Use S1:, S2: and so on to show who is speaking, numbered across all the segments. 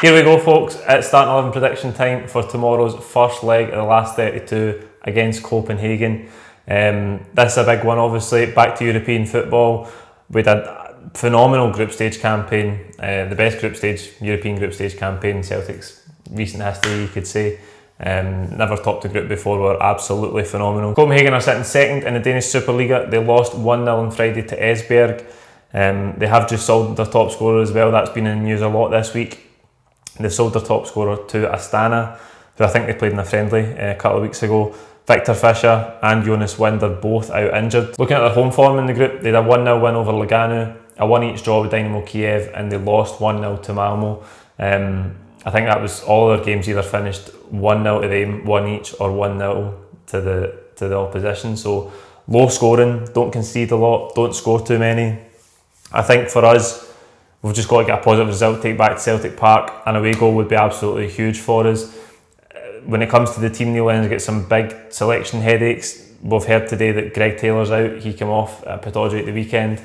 S1: Here we go, folks. It's starting 11 prediction time for tomorrow's first leg of the last 32 against Copenhagen. This is a big one, obviously. Back to European football. We had a phenomenal group stage campaign, the best European group stage campaign in Celtic's recent history, you could say. Never topped the group before, were absolutely phenomenal. Copenhagen are sitting second in the Danish Superliga. They lost 1-0 on Friday to Esbjerg. They have just sold their top scorer as well. That's been in the news a lot this week. They've sold their top scorer to Astana, who I think they played in a friendly a couple of weeks ago. Victor Fischer and Jonas Wind are both out injured. Looking at their home form in the group, they had a 1-0 win over Lugano, a 1-1 draw with Dynamo Kiev, and they lost 1-0 to Malmo. I think that was all their games either finished 1-0 to them, 1 each, or 1-0 to the opposition. So low scoring, don't concede a lot, don't score too many. I think for us, we've just got to get a positive result, take back to Celtic Park. An away goal would be absolutely huge for us. When it comes to the team, Neil Lennon's got some big selection headaches. We've heard today that Greg Taylor's out. He came off at Pittodrie at the weekend.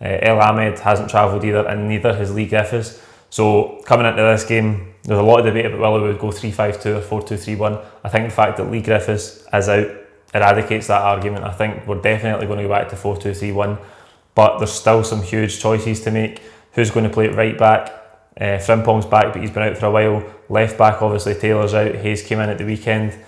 S1: El Ahmed hasn't travelled either, and neither has Lee Griffiths. So coming into this game, there's a lot of debate about whether we would go 3-5-2 or 4-2-3-1. I think the fact that Lee Griffiths is out eradicates that argument. I think we're definitely going to go back to 4-2-3-1, but there's still some huge choices to make. Who's going to play at right back? Frimpong's back, but he's been out for a while. Left back, obviously, Taylor's out. Hayes came in at the weekend.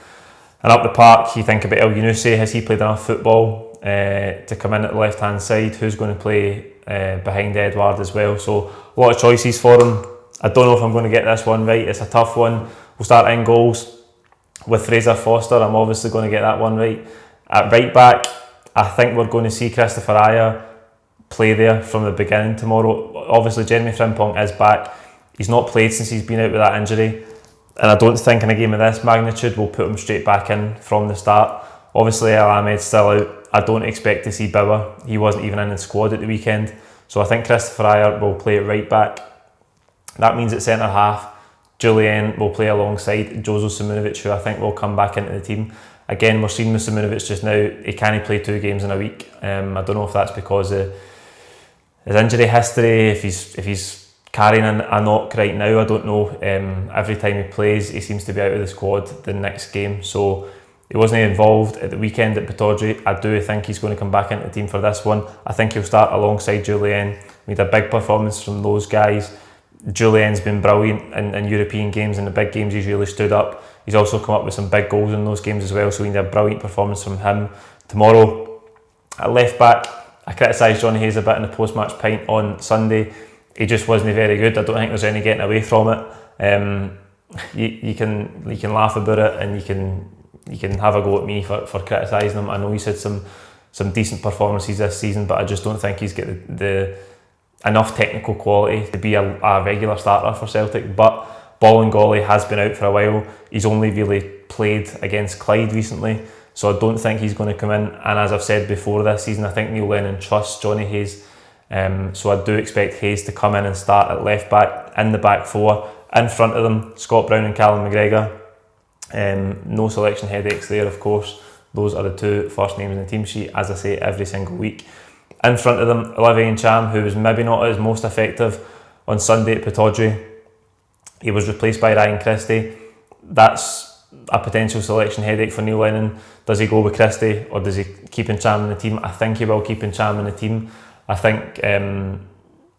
S1: And up the park, you think about El Yunusi. Has he played enough football to come in at the left-hand side? Who's going to play behind Edouard as well? So a lot of choices for him. I don't know if I'm going to get this one right. It's a tough one. We'll start in goals with Fraser Foster. I'm obviously going to get that one right. At right back, I think we're going to see Christopher Ajer play there from the beginning tomorrow. Obviously, Jeremy Frimpong is back. He's not played since he's been out with that injury, and I don't think in a game of this magnitude we'll put him straight back in from the start. Obviously, El Ahmed's still out. I don't expect to see Bauer. He wasn't even in the squad at the weekend, so I think Christopher Ajer will play at right back. That means at centre half, Julian will play alongside Jozo Simunovic, who I think will come back into the team. Again, we're seeing with Simunovic just now, he can't play 2 games in a week. I don't know if that's because of his injury history, if he's carrying a knock right now, I don't know. Every time he plays, he seems to be out of the squad the next game. So he wasn't involved at the weekend at Pittodrie. I do think he's going to come back into the team for this one. I think he'll start alongside Julian. We had a big performance from those guys. Julian's been brilliant in European games. In the big games, he's really stood up. He's also come up with some big goals in those games as well, so we need a brilliant performance from him tomorrow. At left back, I criticised Johnny Hayes a bit in the post-match pint on Sunday. He just wasn't very good. I don't think there's any getting away from it. You can laugh about it, and you can have a go at me for criticising him. I know he's had some decent performances this season, but I just don't think he's got the enough technical quality to be a regular starter for Celtic. But Bolingoli has been out for a while. He's only really played against Clyde recently, so I don't think he's going to come in. And as I've said before this season, I think Neil Lennon trusts Johnny Hayes. So I do expect Hayes to come in and start at left back, in the back four. In front of them, Scott Brown and Callum McGregor. No selection headaches there, of course. Those are the 2 first names in the team sheet, as I say, every single week. In front of them, Olivier Ntcham, who was maybe not as most effective on Sunday at Pittodrie. He was replaced by Ryan Christie. That's a potential selection headache for Neil Lennon. Does he go with Christie, or does he keep Ntcham in the team? I think he will keep Ntcham in the team. I think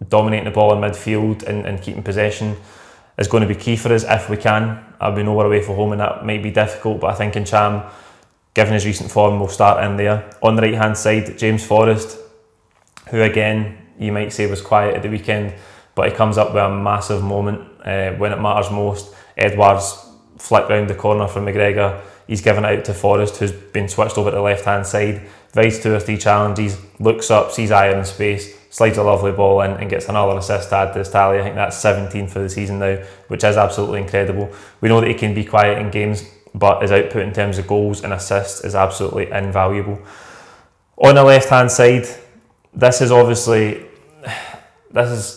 S1: dominating the ball in midfield and keeping possession is going to be key for us if we can. We know we're away from home and that might be difficult, but I think Ntcham, given his recent form, will start in there. On the right hand side, James Forrest, who again you might say was quiet at the weekend, but he comes up with a massive moment when it matters most. Edouard's flicked round the corner from McGregor. He's given it out to Forrest, who's been switched over to the left hand side. Rides 2 or 3 challenges, looks up, sees Ajer in space, slides a lovely ball in and gets another assist to add to his tally. I think that's 17 for the season now, which is absolutely incredible. We know that he can be quiet in games, but his output in terms of goals and assists is absolutely invaluable. On the left hand side, this is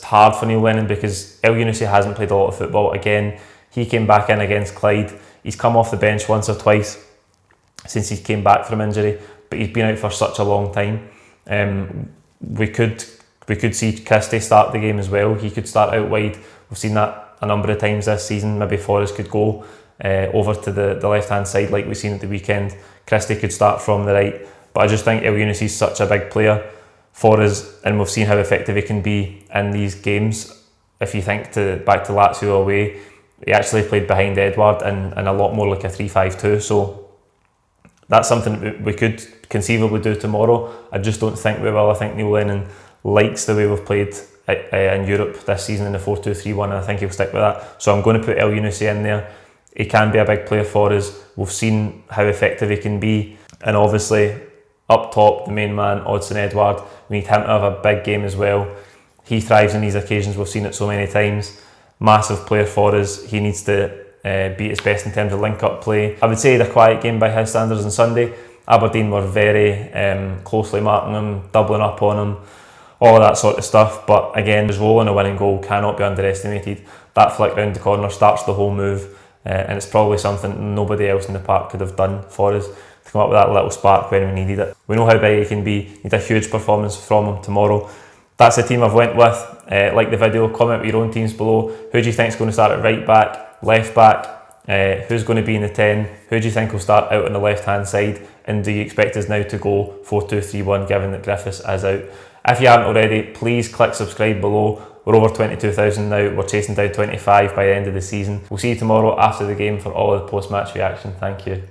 S1: hard for Neil Lennon because El Yunusi hasn't played a lot of football. Again, he came back in against Clyde. He's come off the bench once or twice since he came back from injury, but he's been out for such a long time. We could see Christie start the game as well. He could start out wide. We've seen that a number of times this season. Maybe Forrest could go over to the left-hand side like we've seen at the weekend. Christie could start from the right. But I just think El Younousi is such a big player for us, and we've seen how effective he can be in these games. If you think back to Lazio away, he actually played behind Edouard and a lot more like a 3-5-2. So that's something we could conceivably do tomorrow. I just don't think we will. I think Neil Lennon likes the way we've played in Europe this season in the 4-2-3-1, and I think he'll stick with that. So I'm going to put El Younousi in there. He can be a big player for us. We've seen how effective he can be, and obviously up top, the main man, Odsonne Edouard, we need him to have a big game as well. He thrives on these occasions, we've seen it so many times. Massive player for us. He needs to be at his best in terms of link-up play. I would say he had a quiet game by his standards on Sunday. Aberdeen were very closely marking him, doubling up on him, all of that sort of stuff. But again, his role in a winning goal cannot be underestimated. That flick round the corner starts the whole move, and it's probably something nobody else in the park could have done for us, to come up with that little spark when we needed it. We know how big he can be. Need a huge performance from him tomorrow. That's the team I've went with. Like the video, comment with your own teams below. Who do you think is going to start at right back, left back? Who's going to be in the 10? Who do you think will start out on the left hand side? And do you expect us now to go 4-2-3-1 given that Griffiths is out? If you haven't already, please click subscribe below. We're over 22,000 now. We're chasing down 25 by the end of the season. We'll see you tomorrow after the game for all of the post-match reaction. Thank you.